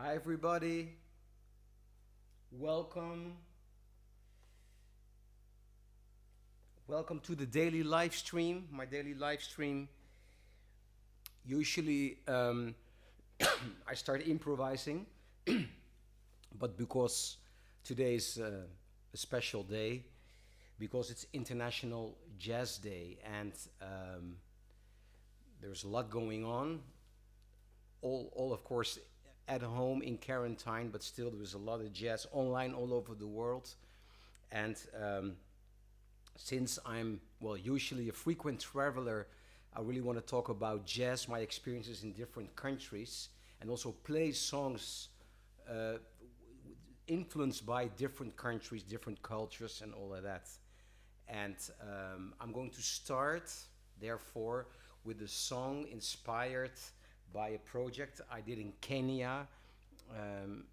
Hi, everybody. Welcome. Welcome to the daily live stream. My daily live stream. Usually, I start improvising, but because today is a special day, because it's International Jazz Day, and there's a lot going on. All of course, at home in quarantine, but still, there's a lot of jazz online all over the world. And since I'm, well, usually a frequent traveler, I really want to talk about jazz, my experiences in different countries, and also play songs uh, influenced by different countries, different cultures, and all of that. And I'm going to start, therefore, with a song inspired by a project I did in Kenya. Um,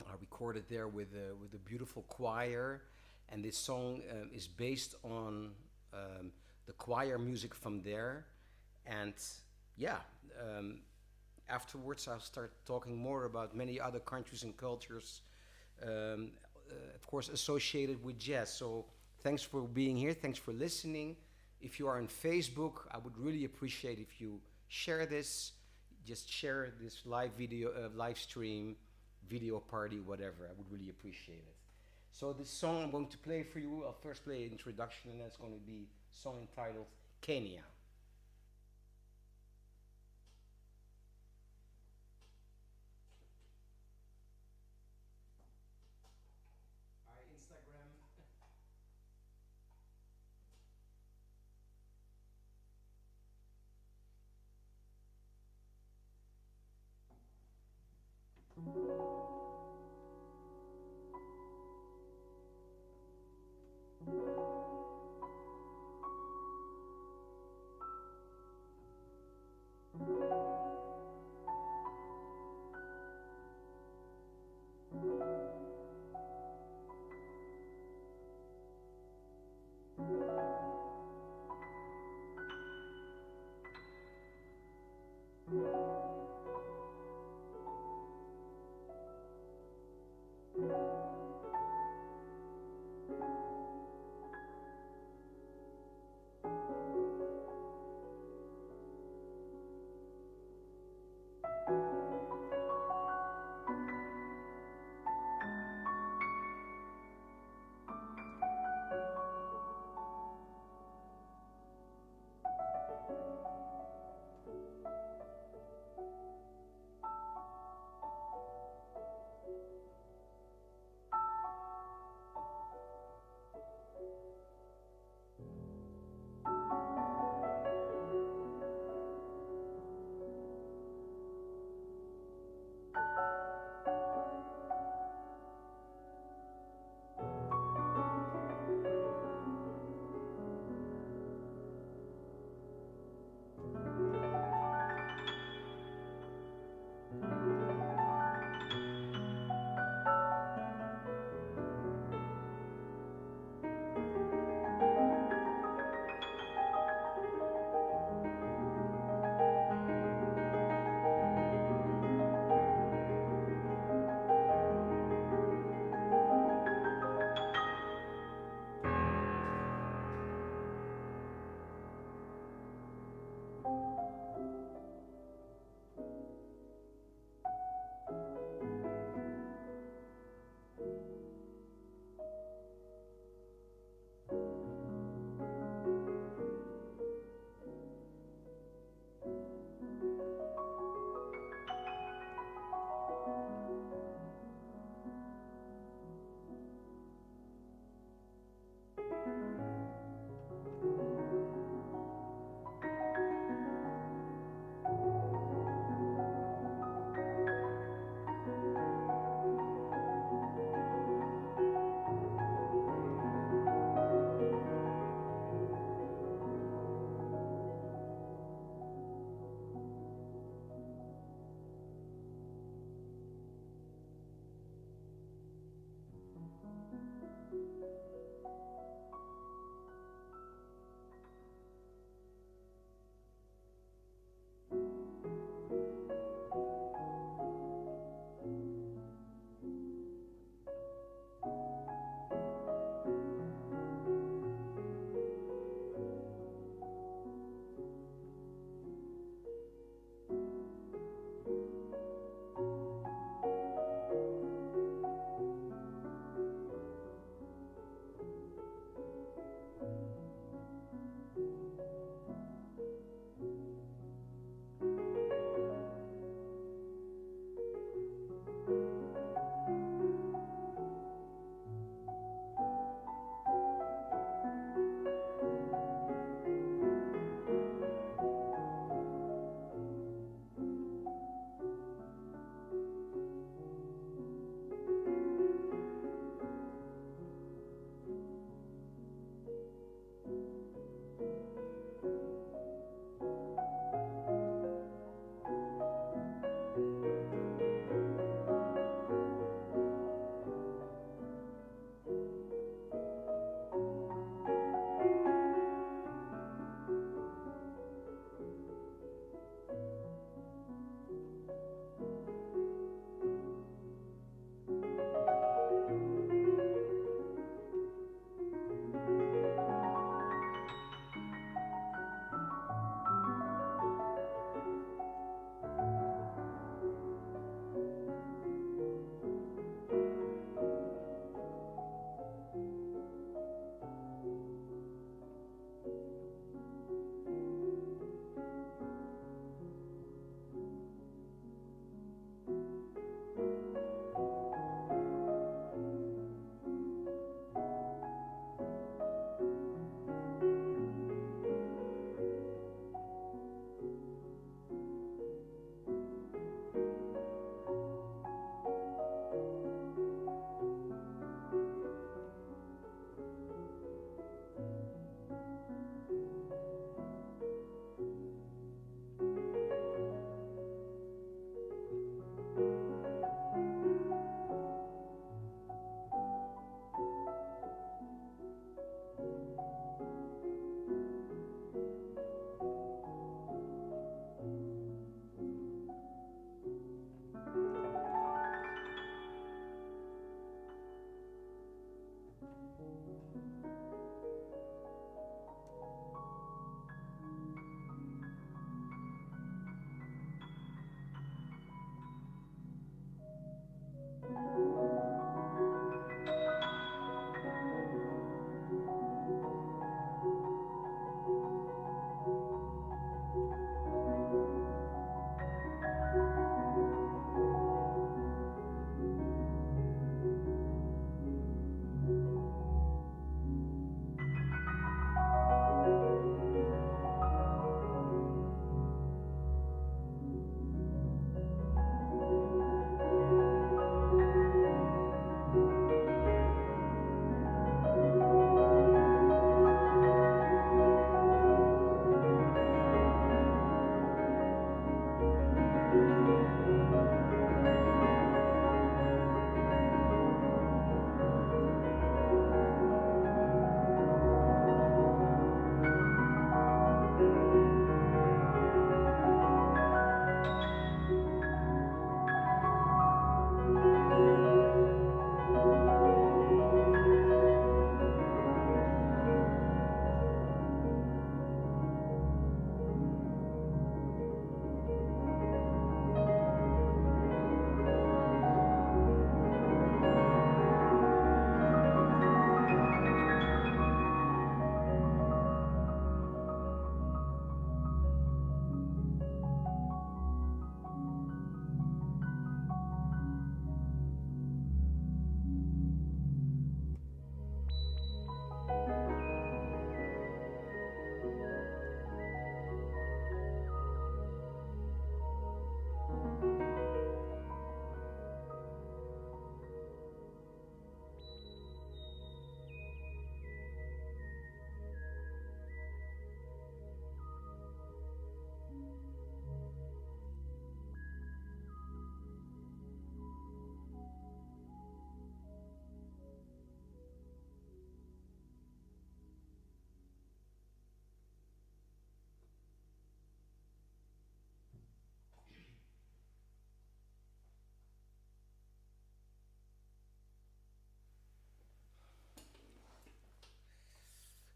I recorded there with a beautiful choir, and this song is based on the choir music from there. And yeah, um, afterwards I'll start talking more about many other countries and cultures, of course, associated with jazz. So thanks for being here. Thanks for listening. If you are on Facebook, I would really appreciate if you share this. Just share this live video, live stream, video party, whatever. I would really appreciate it. So this song I'm going to play for you, I'll first play an introduction, and that's going to be a song entitled Kenya. Hi, Instagram.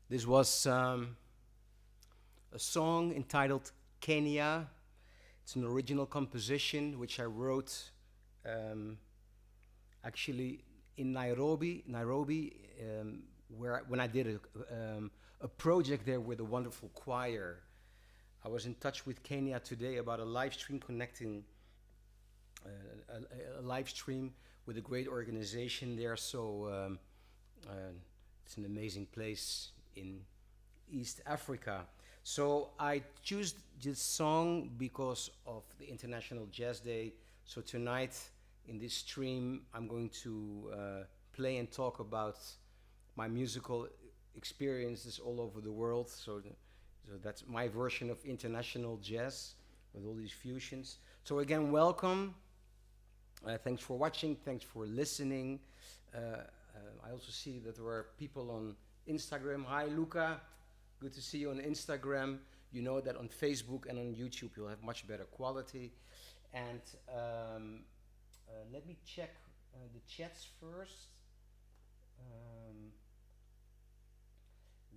This was a song entitled Kenya. It's an original composition which I wrote um, actually in Nairobi, where when I did a project there with a wonderful choir. I was in touch with Kenya today about a live stream connecting a live stream with a great organization there. So uh, it's an amazing place in East Africa. So I choose this song because of the International Jazz Day. So tonight in this stream, I'm going to play and talk about my musical experiences all over the world. So that's my version of international jazz with all these fusions. So again, welcome. Thanks for watching. Thanks for listening. I also see that there are people on Instagram. Hi, Luca. Good to see you on Instagram. You know that on Facebook and on YouTube you'll have much better quality. And let me check the chats first.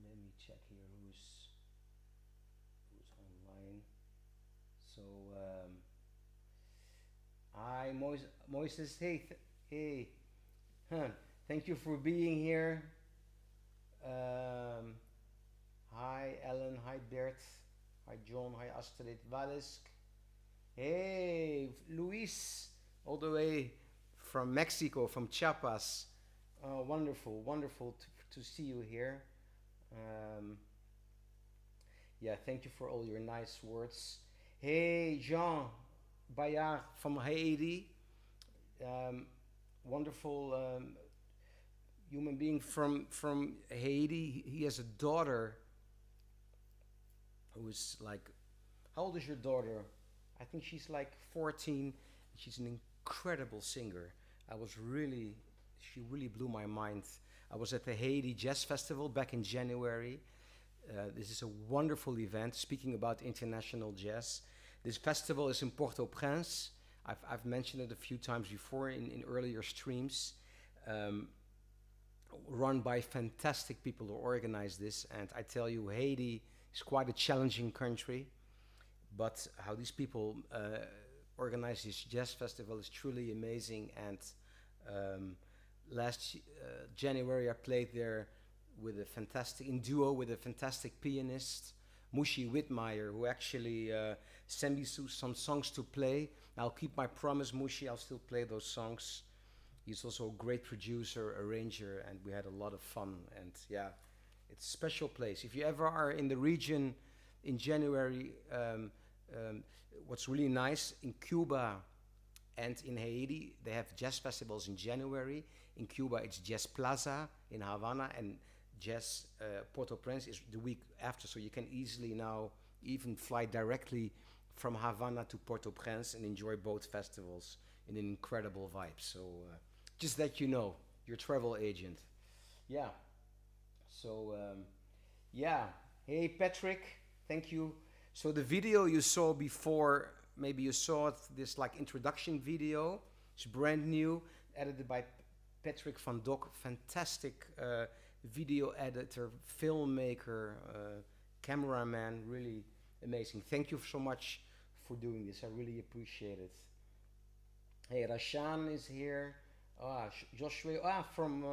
Let me check here who's online. So hi, Moises. Hey. Huh. Thank you for being here. Hi, Ellen. Hi, Bert. Hi, John. Hi, Astrid Wallisk. Hey, Luis, all the way from Mexico, from Chiapas. Wonderful to see you here. Yeah, thank you for all your nice words. Hey, Jean Bayard from Haiti. Wonderful human being from Haiti. He has a daughter who is like, how old is your daughter? I think she's like 14. She's an incredible singer. She really blew my mind. I was at the Haiti Jazz Festival back in January. This is a wonderful event, speaking about international jazz. This festival is in Port-au-Prince. I've mentioned it a few times before in earlier streams. run by fantastic people who organize this. And I tell you, Haiti is quite a challenging country, but how these people organize this jazz festival is truly amazing. And um, last January, I played there with a fantastic in duo with a fantastic pianist, Mushi Whitmire, who actually sent me some songs to play. I'll keep my promise, Mushi. I'll still play those songs. He's also a great producer, arranger, and we had a lot of fun. And yeah, it's a special place. If you ever are in the region in January, um, what's really nice in Cuba and in Haiti, they have jazz festivals in January. In Cuba, it's Jazz Plaza in Havana, and Jazz Port-au-Prince is the week after. So you can easily now even fly directly from Havana to Port-au-Prince and enjoy both festivals in an incredible vibe. So just that you know, your travel agent. Yeah. So yeah. Hey Patrick, thank you. So the video you saw before, maybe you saw it, this like introduction video. It's brand new, edited by Patrick van Dok, fantastic video editor, filmmaker, cameraman, really amazing. Thank you so much for doing this. I really appreciate it. Hey, Rashan is here. Joshua, from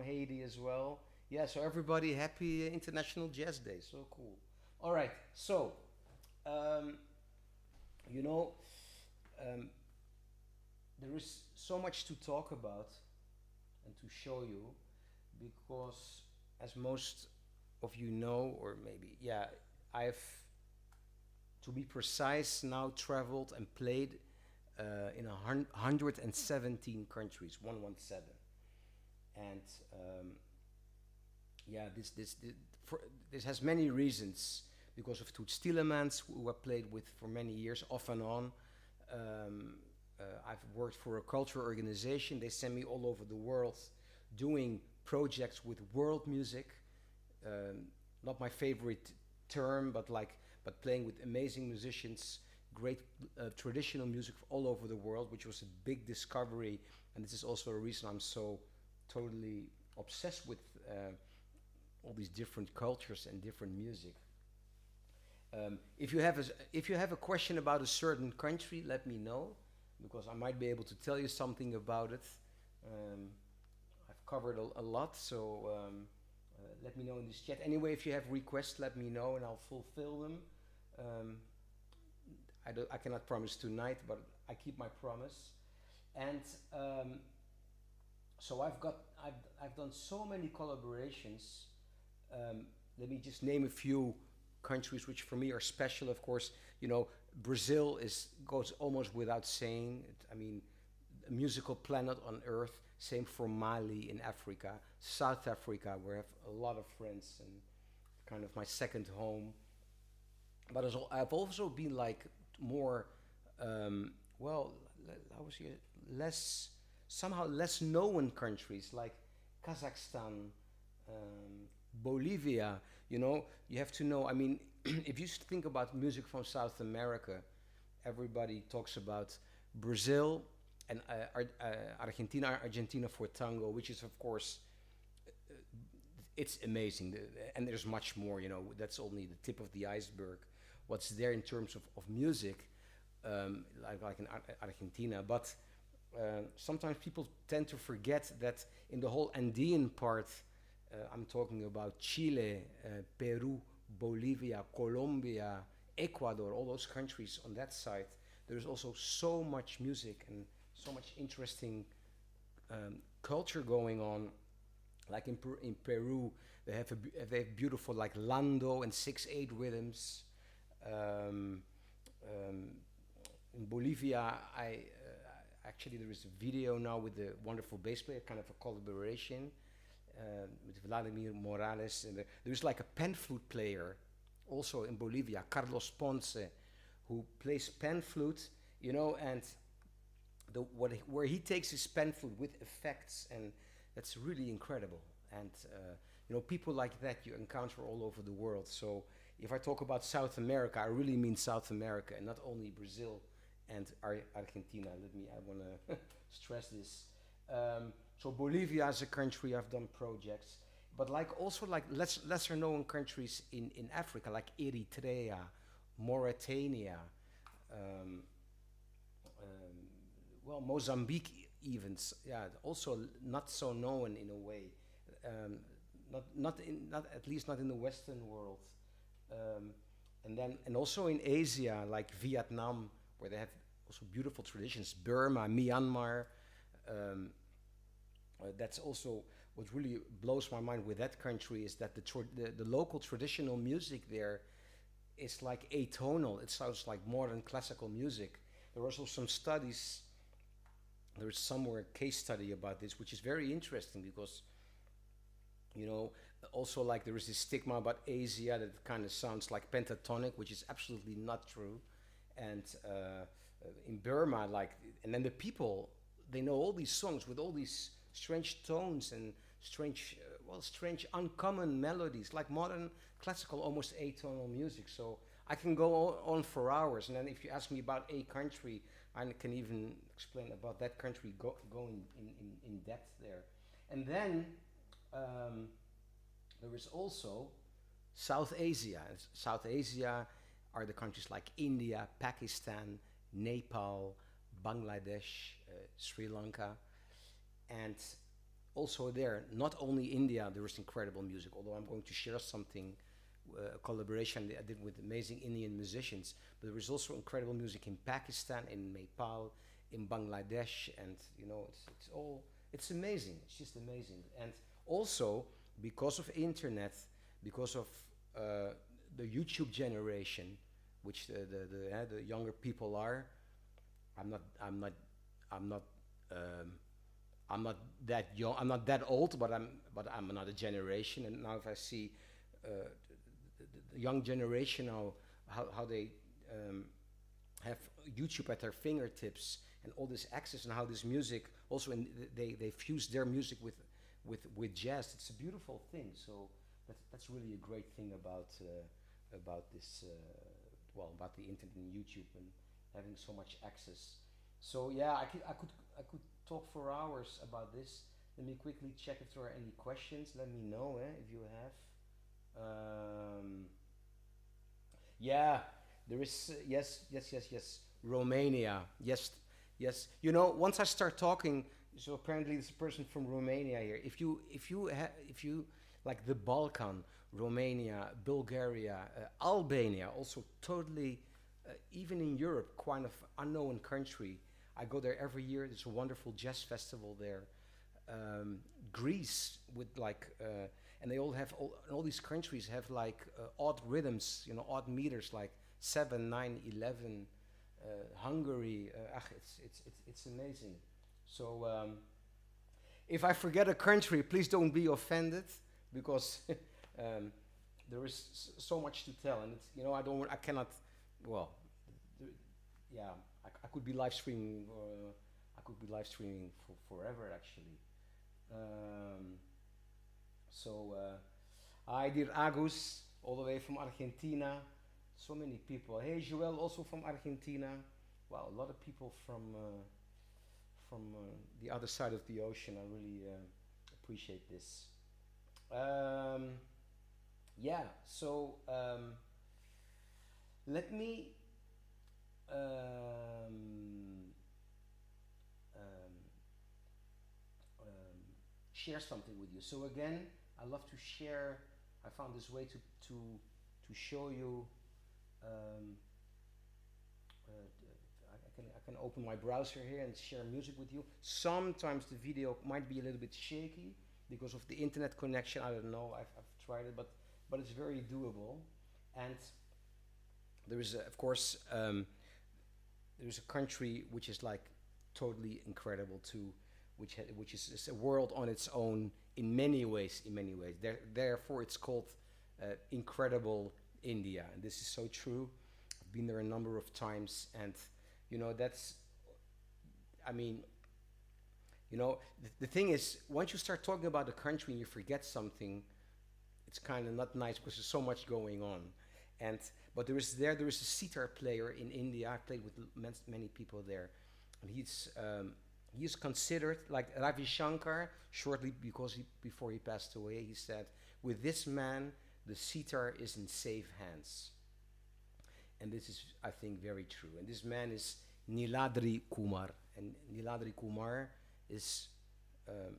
Haiti as well. Yeah, so everybody, happy International Jazz Day. So cool. All right, so um, you know, um, there is so much to talk about and to show you because, as most of you know, or maybe, yeah, I've, to be precise, now traveled and played in 117 countries, 117. And yeah, this has many reasons because of Toets Tielemans, who I played with for many years, off and on. Um, I've worked for a cultural organization. They send me all over the world doing projects with world music. Not my favorite term, but playing with amazing musicians, great traditional music all over the world, which was a big discovery. And this is also a reason I'm so totally obsessed with all these different cultures and different music. If you have a question about a certain country, let me know, because I might be able to tell you something about it. Um, I've covered a lot, so let me know in this chat. Anyway, if you have requests, let me know and I'll fulfill them. Um, I cannot promise tonight, but I keep my promise. And so I've done so many collaborations. Let me just name a few countries which for me are special. Of course, you know, Brazil goes almost without saying. I mean, a musical planet on earth. Same for Mali in Africa, South Africa, where I have a lot of friends and kind of my second home. But I've also been like more, well, how was it? Somehow less known countries like Kazakhstan, Bolivia. You know, you have to know. I mean, if you think about music from South America, everybody talks about Brazil and Argentina for tango, which is of course it's amazing, and there's much more. You know, that's only the tip of the iceberg. What's there in terms of music, like in Argentina, but sometimes people tend to forget that in the whole Andean part, I'm talking about Chile, Peru, Bolivia, Colombia, Ecuador, all those countries on that side. There's also so much music and so much interesting culture going on. Like in Peru, they have beautiful like lando and 6/8 rhythms. Um, um, in Bolivia, actually there is a video now with the wonderful bass player, kind of a collaboration with Vladimir Morales. And there's like a pan flute player, also in Bolivia, Carlos Ponce, who plays pan flute, you know, and where he takes his pan flute with effects, and that's really incredible. And you know, people like that you encounter all over the world. So if I talk about South America, I really mean South America and not only Brazil and Argentina. I want to stress this. So Bolivia as a country, I've done projects, but like also like lesser known countries in Africa, like Eritrea, Mauritania, um, um, well, Mozambique even, yeah, also not so known in a way, um, not at least not in the Western world, um, and then and also in Asia like Vietnam, where they have also beautiful traditions, Burma, Myanmar. Um, that's also what really blows my mind with that country is that the local traditional music there is like atonal. It sounds like modern classical music. There are also some studies. There is somewhere a case study about this, which is very interesting because you know also like there is this stigma about Asia that kind of sounds like pentatonic, which is absolutely not true. And in Burma, like, and then the people they know all these songs with all these strange tones and strange, strange uncommon melodies, like modern classical, almost atonal music. So I can go on for hours, and then if you ask me about a country, I can even explain about that country going in depth there. And then um, there is also South Asia. South Asia are the countries like India, Pakistan, Nepal, Bangladesh, Sri Lanka, and also there, not only India, there is incredible music. Although I'm going to share something, a collaboration that I did with amazing Indian musicians, but there is also incredible music in Pakistan, in Nepal, in Bangladesh, and it's all it's amazing. It's just amazing, and also because of internet, because of uh, the YouTube generation, which the younger people are. I'm not I'm not I'm not um, I'm not that young. I'm not that old, but I'm another generation. And now if I see the young generation now how they um, have YouTube at their fingertips and all this access and how this music also they fuse their music with jazz. It's a beautiful thing. So that's really a great thing about this about the internet and YouTube and having so much access. So yeah, I could talk for hours about this. Let me quickly check if there are any questions. Let me know if you have. Yeah, there is. Yes. Romania. Yes, yes. Once I start talking, so apparently there's a person from Romania here. If you like the Balkan, Romania, Bulgaria, Albania, also totally, even in Europe, quite of unknown country. I go there every year. There's a wonderful jazz festival there. Greece with like, and they all have all these countries have like odd rhythms, odd meters like 7, 9, 11. Hungary, it's amazing. So if I forget a country, please don't be offended because um, there is so much to tell, and I cannot. Well, yeah, I could be live streaming. I could be live streaming for forever, actually. Um, so, hi, dear Agus, all the way from Argentina. So many people. Hey, Joel, also from Argentina. Wow, a lot of people from the other side of the ocean. I really appreciate this. Um, yeah, so let me um, um, share something with you. So again, I love to share. I found this way to show you. Um, I can open my browser here and share music with you. Sometimes the video might be a little bit shaky because of the internet connection. I don't know. I've tried it, but it's very doable. And there is, of course, there is a country which is like totally incredible too, which is a world on its own in many ways. In many ways, therefore, it's called incredible India, and this is so true. I've been there a number of times, and that's. I mean, the thing is, once you start talking about the country and you forget something, it's kind of not nice because there's so much going on. And but there is a sitar player in India. I played with many people there, and He is considered like Ravi Shankar. Shortly before he passed away, he said, "With this man, the sitar is in safe hands." And this is, I think, very true. And this man is Niladri Kumar, and Niladri Kumar is an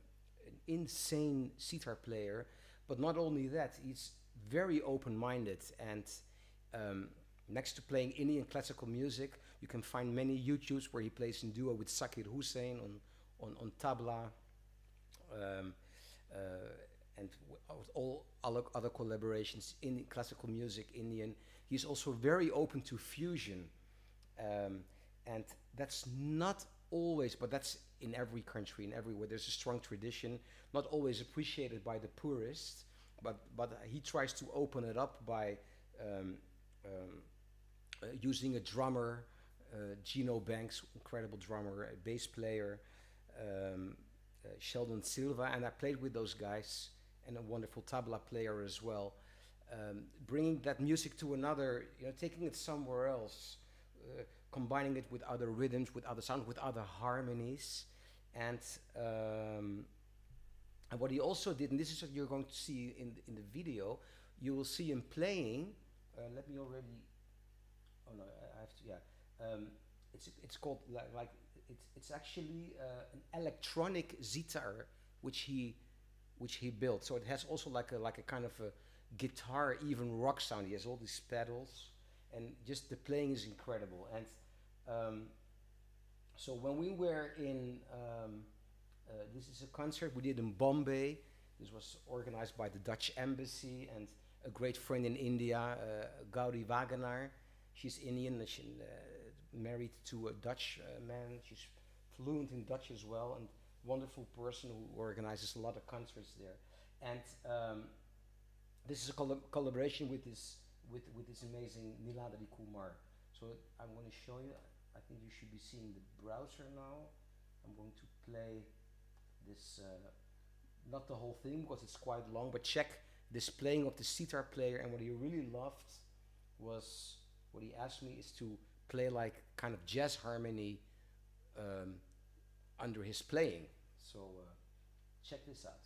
insane sitar player. But not only that, he's very open-minded. And um, next to playing Indian classical music, you can find many YouTubes where he plays in duo with Zakir Hussain on tabla, um, uh, and all other collaborations in classical music, Indian. He's also very open to fusion, um, and that's not always, but that's in every country, in everywhere. There's a strong tradition, not always appreciated by the purists, but he tries to open it up by um, um, using a drummer, Gino Banks, incredible drummer, a bass player, um, Sheldon Silva, and I played with those guys, and a wonderful tabla player as well. Bringing that music to another, taking it somewhere else, combining it with other rhythms, with other sounds, with other harmonies, and um, and what he also did, and this is what you're going to see in the video, you will see him playing. Let me already. Oh no, I have to. Yeah, it's called like it's actually an electronic sitar which he built. So it has also like a kind of a guitar, even rock sound. He has all these pedals, and just the playing is incredible. And so when we were in, this is a concert we did in Bombay. This was organized by the Dutch embassy and a great friend in India, Gauri Wagenaar. She's Indian, married to a Dutch man. She's fluent in Dutch as well, and wonderful person who organizes a lot of concerts there. And this is a collaboration with this amazing Niladri Kumar. So I'm going to show you. I think you should be seeing the browser now. I'm going to play this, not the whole thing because it's quite long, but check this playing of the sitar player. And what he really loved was, what he asked me is to play like kind of jazz harmony under his playing. So check this out.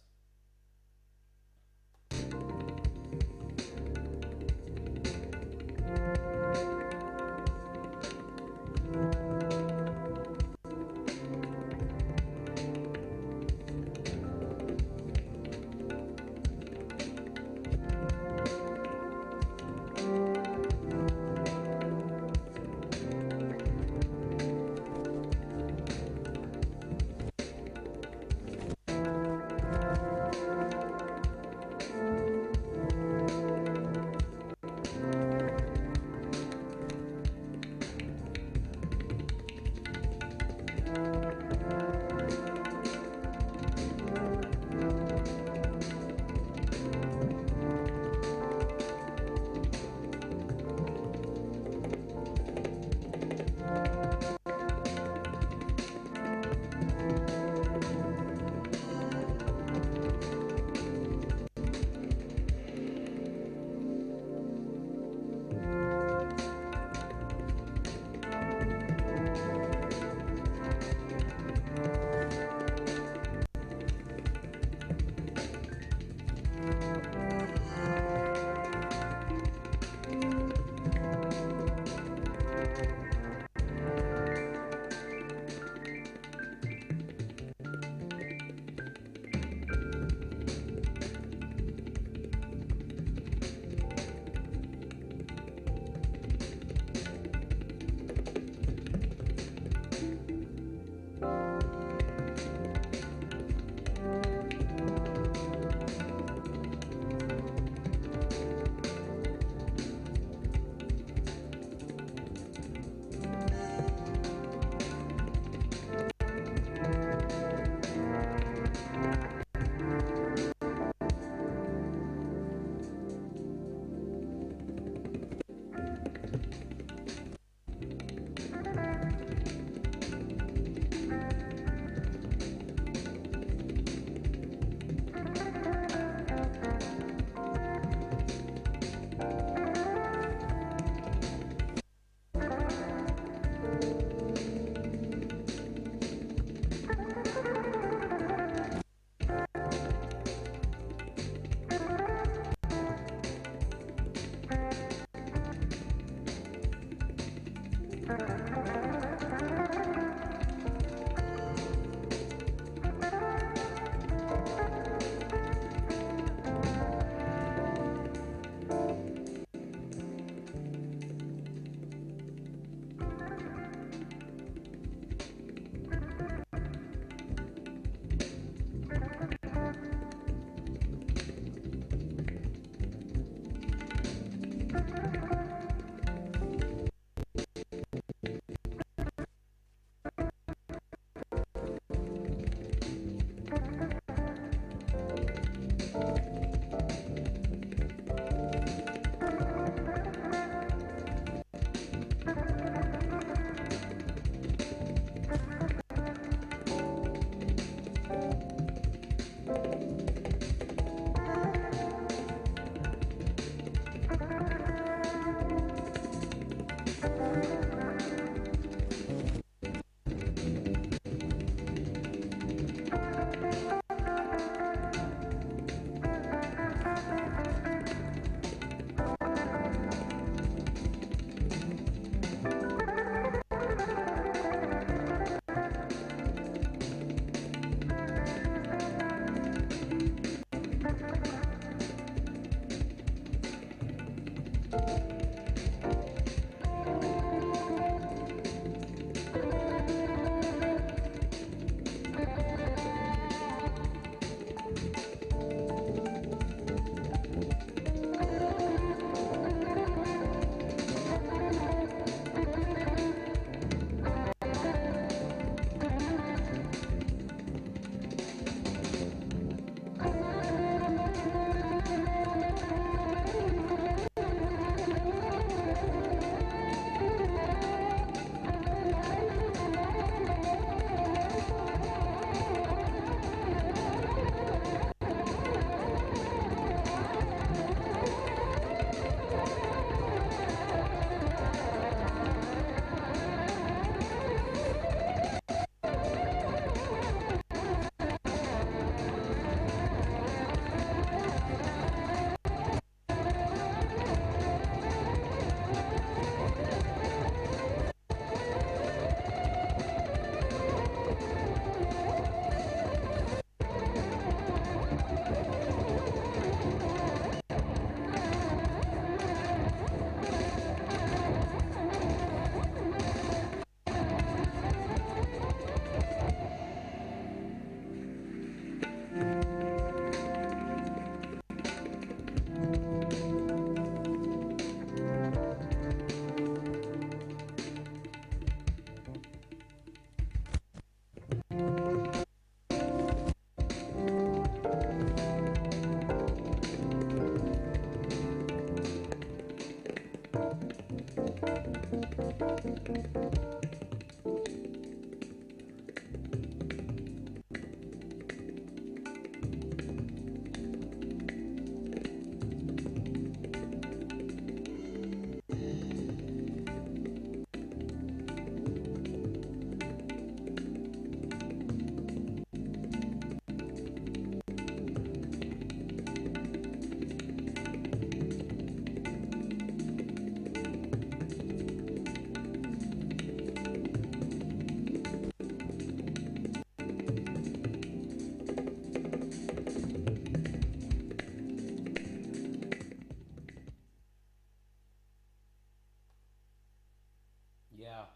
Yeah,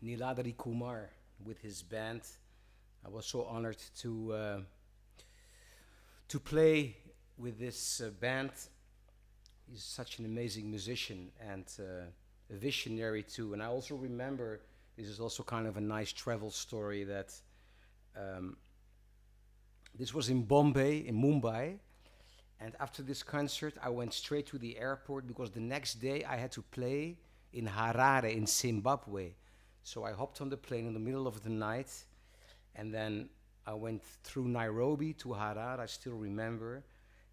Niladri Kumar with his band. I was so honored to play with this band. He's such an amazing musician and a visionary too. And I also remember this is also kind of a nice travel story that um, this was in Bombay, in Mumbai. And after this concert, I went straight to the airport because the next day I had to play in Harare in Zimbabwe. So I hopped on the plane in the middle of the night, and then I went through Nairobi to Harare, I still remember.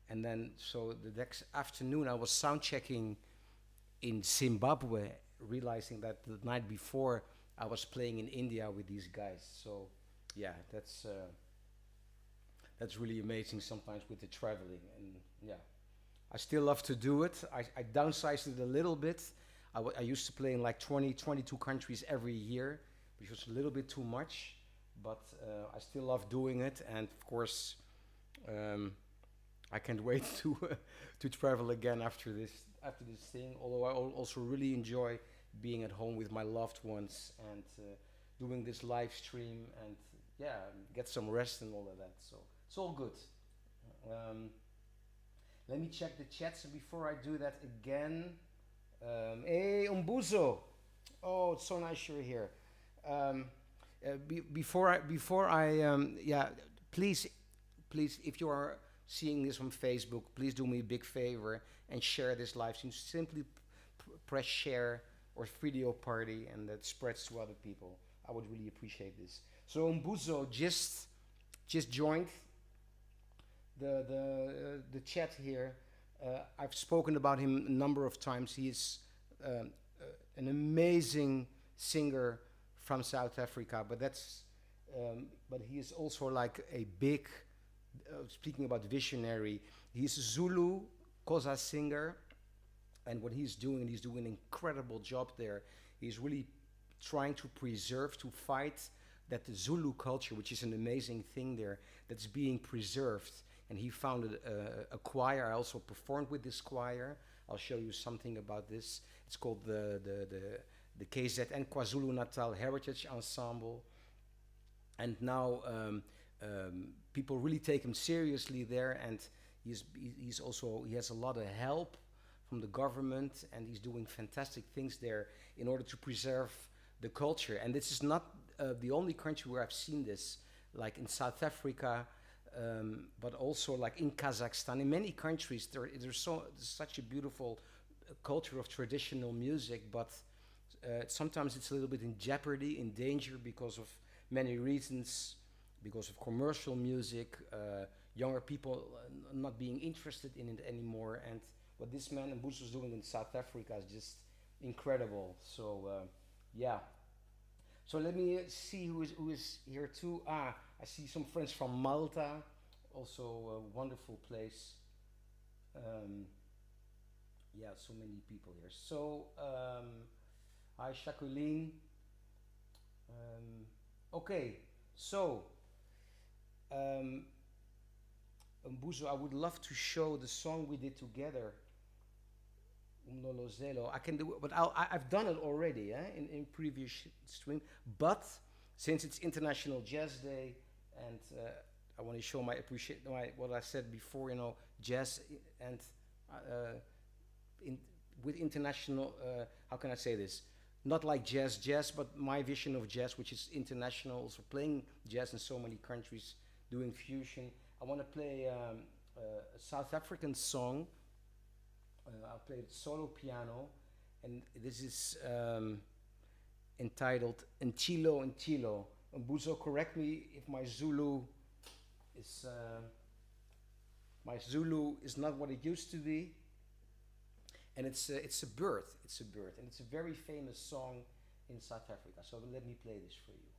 And then, so the next afternoon, I was sound checking in Zimbabwe, realizing that the night before I was playing in India with these guys. So, yeah, that's really amazing sometimes with the traveling. And yeah, I still love to do it. I downsized it a little bit. I used to play in like 20, 22 countries every year, which was a little bit too much, but I still love doing it. And of course, um, I can't wait to travel again after this thing. Although also really enjoy being at home with my loved ones and doing this live stream and yeah, get some rest and all of that. So it's all good. Um, Let me check the chats before I do that again. Hey, Umbuzo. Oh, it's so nice you're here. Um, Before I yeah, please, please, if you are seeing this on Facebook, please do me a big favor and share this live stream. Simply press share or video party, and that spreads to other people. I would really appreciate this. So Mbuzo just joined the chat here. I've spoken about him a number of times. He is an amazing singer from South Africa, but he is also like a big. Speaking about visionary, he's a Zulu Xhosa singer, and what he's doing an incredible job there. He's really trying to preserve, to fight that the Zulu culture, which is an amazing thing there, that's being preserved. And he founded a choir. I also performed with this choir. I'll show you something about this. It's called the KZN KwaZulu Natal Heritage Ensemble. And now people really take him seriously there, and he has a lot of help from the government, and he's doing fantastic things there in order to preserve the culture. And this is not the only country where I've seen this, like in South Africa, but also like in Kazakhstan. In many countries, there's such a beautiful culture of traditional music, but sometimes it's a little bit in jeopardy, in danger, because of many reasons, because of commercial music, younger people not being interested in it anymore. And what this man Mbuso is doing in South Africa is just incredible. So yeah. So let me see who is here too. I see some friends from Malta, also a wonderful place. Yeah, so many people here. So hi Jacqueline. Okay, so Mbuso, I would love to show the song we did together. Umlolozelo. I can do it, but I've done it already in previous stream. But since it's International Jazz Day, and I want to show my what I said before, jazz and with international. How can I say this? Not like jazz, but my vision of jazz, which is international, also playing jazz in so many countries, doing fusion. I want to play a South African song. I'll play it solo piano, and this is entitled Ntilo Ntilo. Mbuso, correct me if my Zulu is not what it used to be. And it's a bird, and it's a very famous song in South Africa. So let me play this for you.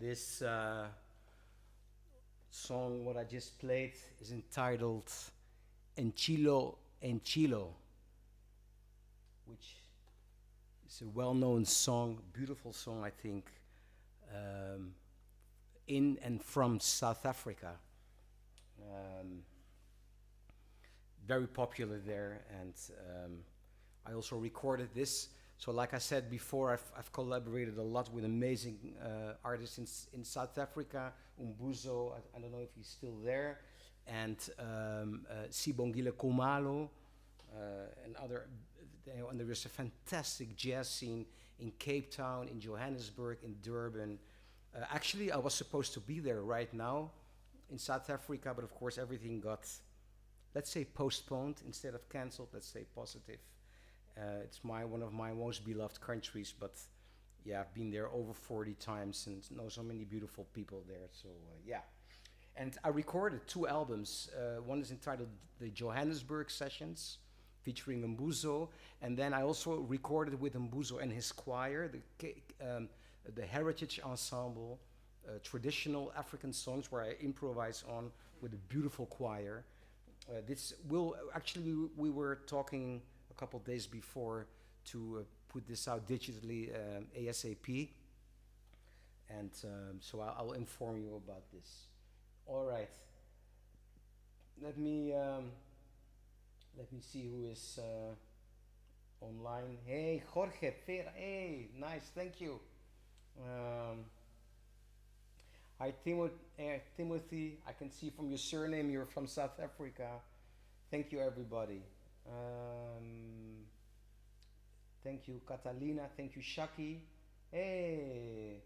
This song, what I just played, is entitled Enchilo Enchilo, which is a well-known song, beautiful song, I think, um, in and from South Africa. Um, Very popular there, and I also recorded this. So, like I said before, I've collaborated a lot with amazing artists in South Africa. Umbuzo, I don't know if he's still there, and Sibongile Kumalo, and other. And there is a fantastic jazz scene in Cape Town, in Johannesburg, in Durban. Actually, I was supposed to be there right now in South Africa, but of course everything got, let's say, postponed instead of cancelled. Let's say positive. It's one of my most beloved countries, but yeah, I've been there over 40 times and know so many beautiful people there. So yeah, and I recorded 2 albums. One is entitled the Johannesburg Sessions, featuring Mbuzo, and then I also recorded with Mbuzo and his choir, the Heritage Ensemble, traditional African songs where I improvise on with a beautiful choir. This will actually, we were talking a couple days before to put this out digitally ASAP, and so I'll inform you about this. All right, let me see who is online. Hey, Jorge, hey, nice, thank you. Hi, Timothy. I can see from your surname you're from South Africa. Thank you, everybody. Thank you, Catalina. Thank you, Shaki. Hey.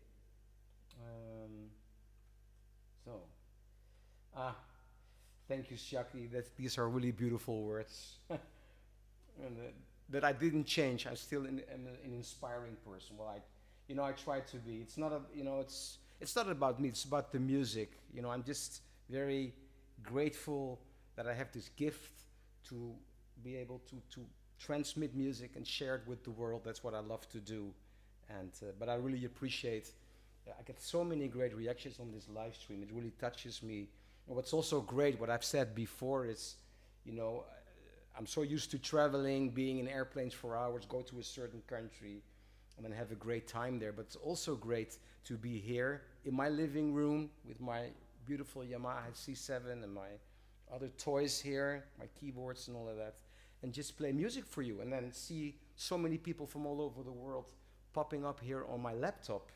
So, ah, thank you, Shaki. These are really beautiful words, and that I didn't change. I'm still an inspiring person. Well, I try to be. It's not it's not about me. It's about the music. I'm just very grateful that I have this gift to be able to transmit music and share it with the world. That's what I love to do, and but I really appreciate. I get so many great reactions on this live stream. It really touches me. And what's also great, what I've said before, is, I'm so used to traveling, being in airplanes for hours, go to a certain country, and then have a great time there. But it's also great to be here in my living room with my beautiful Yamaha C7 and my other toys here, my keyboards and all of that, and just play music for you, and then see so many people from all over the world popping up here on my laptop.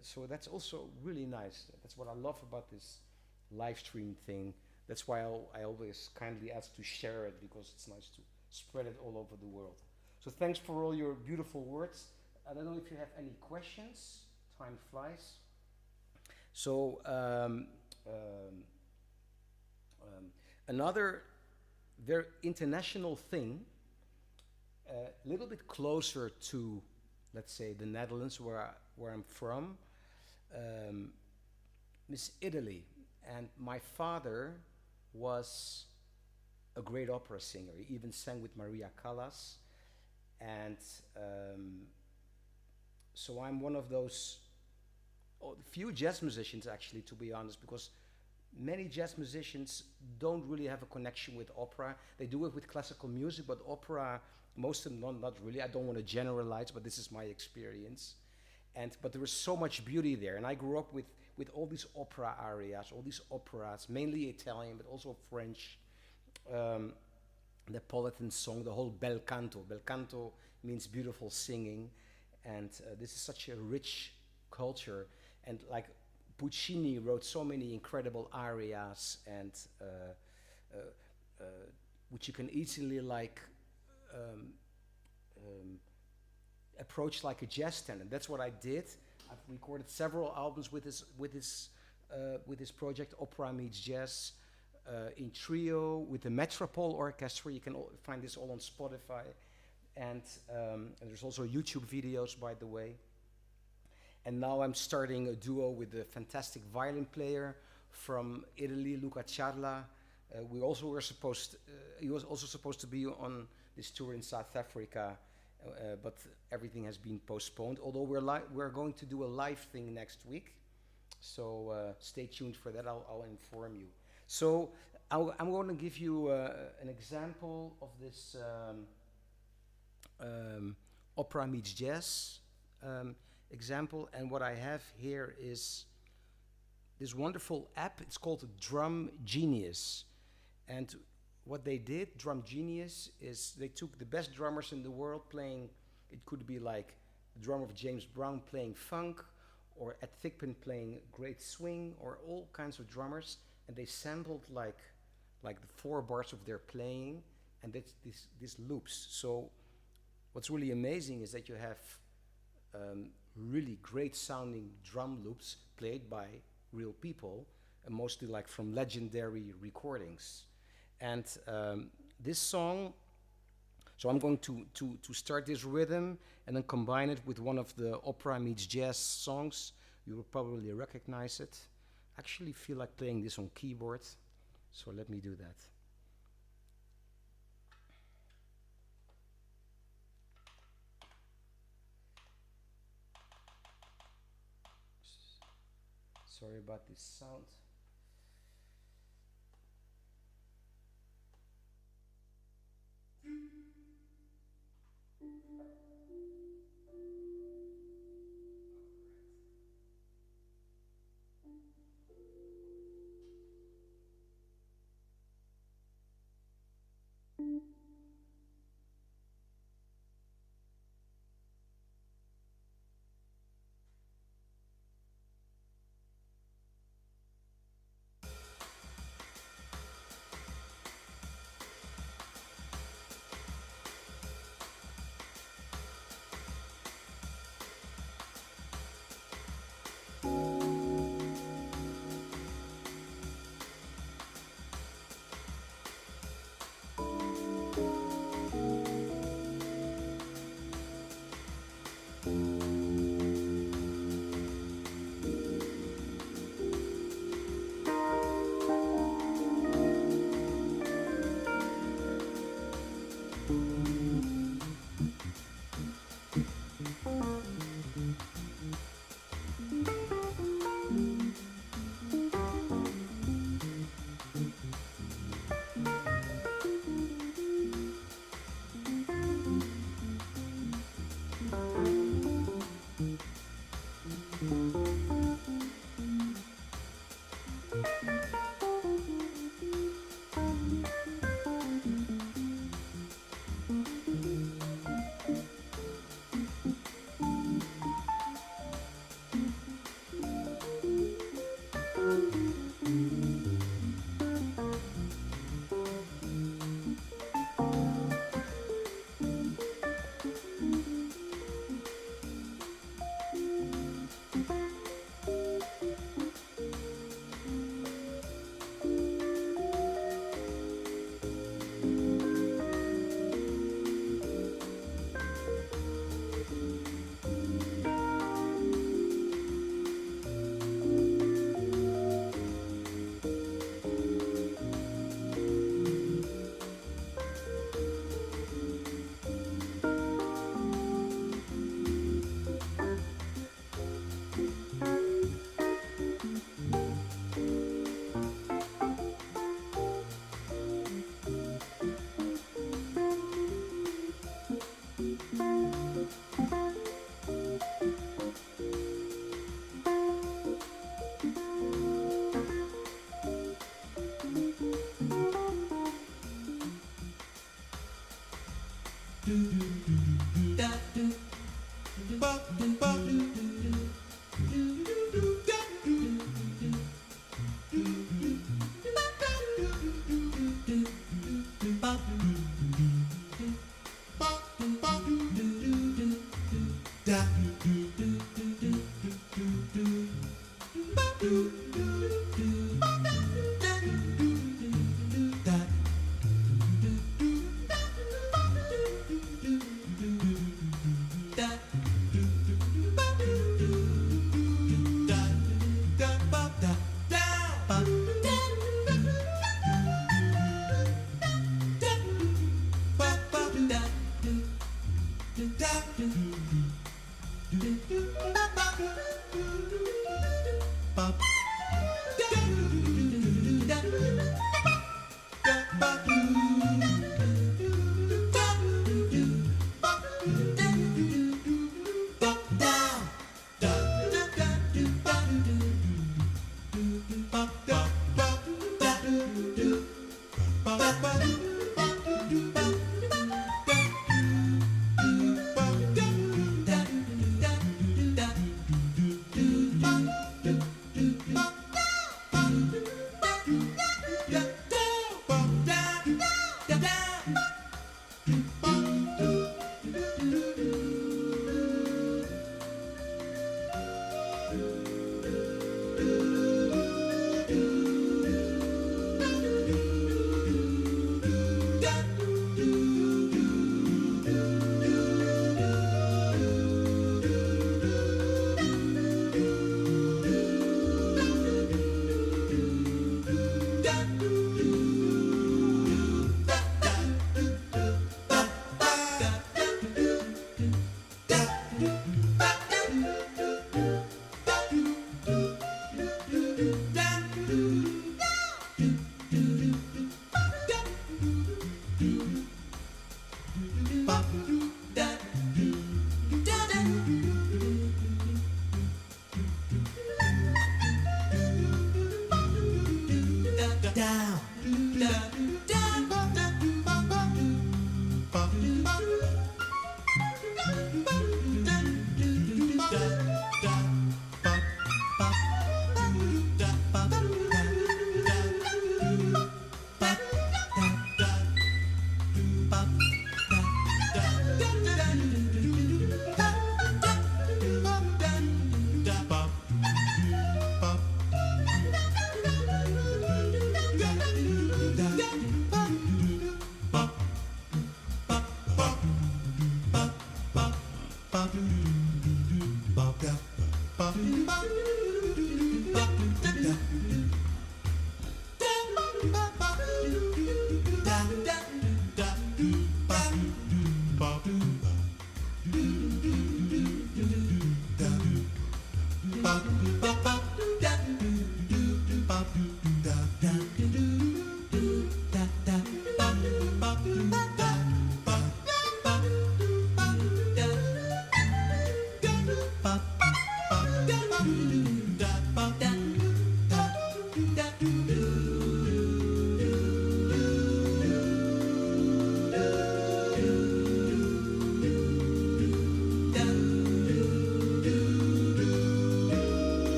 So that's also really nice. That's what I love about this live stream thing. That's why I always kindly ask to share it, because it's nice to spread it all over the world. So thanks for all your beautiful words. I don't know if you have any questions. Time flies. So another very international thing, a little bit closer to, let's say, the Netherlands, where I'm from, is Italy. And my father was a great opera singer. He even sang with Maria Callas. And so I'm one of those few jazz musicians, actually, to be honest, because many jazz musicians don't really have a connection with opera. They do it with classical music, but opera, most of them not really. I don't want to generalize, but this is my experience. But there is so much beauty there. And I grew up with all these opera arias, all these operas, mainly Italian, but also French. Neapolitan song, the whole bel canto. Bel canto means beautiful singing. And this is such a rich culture. And like Puccini wrote so many incredible arias, and which you can easily approach like a jazz standard. That's what I did. I've recorded several albums with this project, Opera Meets Jazz, in trio with the Metropole Orchestra. You can find this all on Spotify, and there's also YouTube videos, by the way. And now I'm starting a duo with a fantastic violin player from Italy, Luca Ciarla. He was also supposed to be on this tour in South Africa, but everything has been postponed. Although we're going to do a live thing next week, So stay tuned for that. I'll inform you. So I'm going to give you an example of this opera meets jazz example. And what I have here is this wonderful app. It's called Drum Genius. And what they did, Drum Genius, is they took the best drummers in the world playing. It could be like the drummer of James Brown playing funk, or Ed Thigpen playing great swing, or all kinds of drummers, and they sampled like the four bars of their playing, and that's this loops. So what's really amazing is that you have really great sounding drum loops played by real people, and mostly like from legendary recordings. And this song, so I'm going to start this rhythm and then combine it with one of the opera meets jazz songs. You will probably recognize it. I actually feel like playing this on keyboard, so let me do that. Sorry about this sound. So this was my version.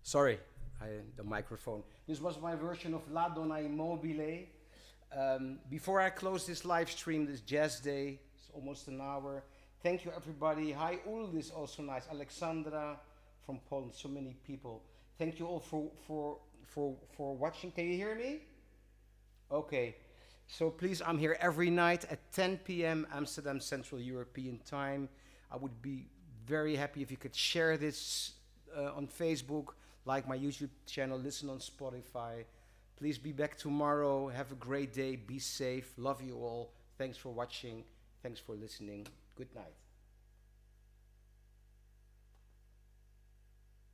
Sorry, the microphone. This was my version of La Donna Immobile. Before I close this live stream, this jazz day, it's almost an hour. Thank you, everybody. Hi, Ul is also nice. Alexandra from Poland, so many people. Thank you all for watching. Can you hear me? Okay. So please, I'm here every night at 10 p.m. Amsterdam Central European Time. I would be very happy if you could share this on Facebook, like my YouTube channel, listen on Spotify. Please be back tomorrow. Have a great day. Be safe. Love you all. Thanks for watching. Thanks for listening. Good night.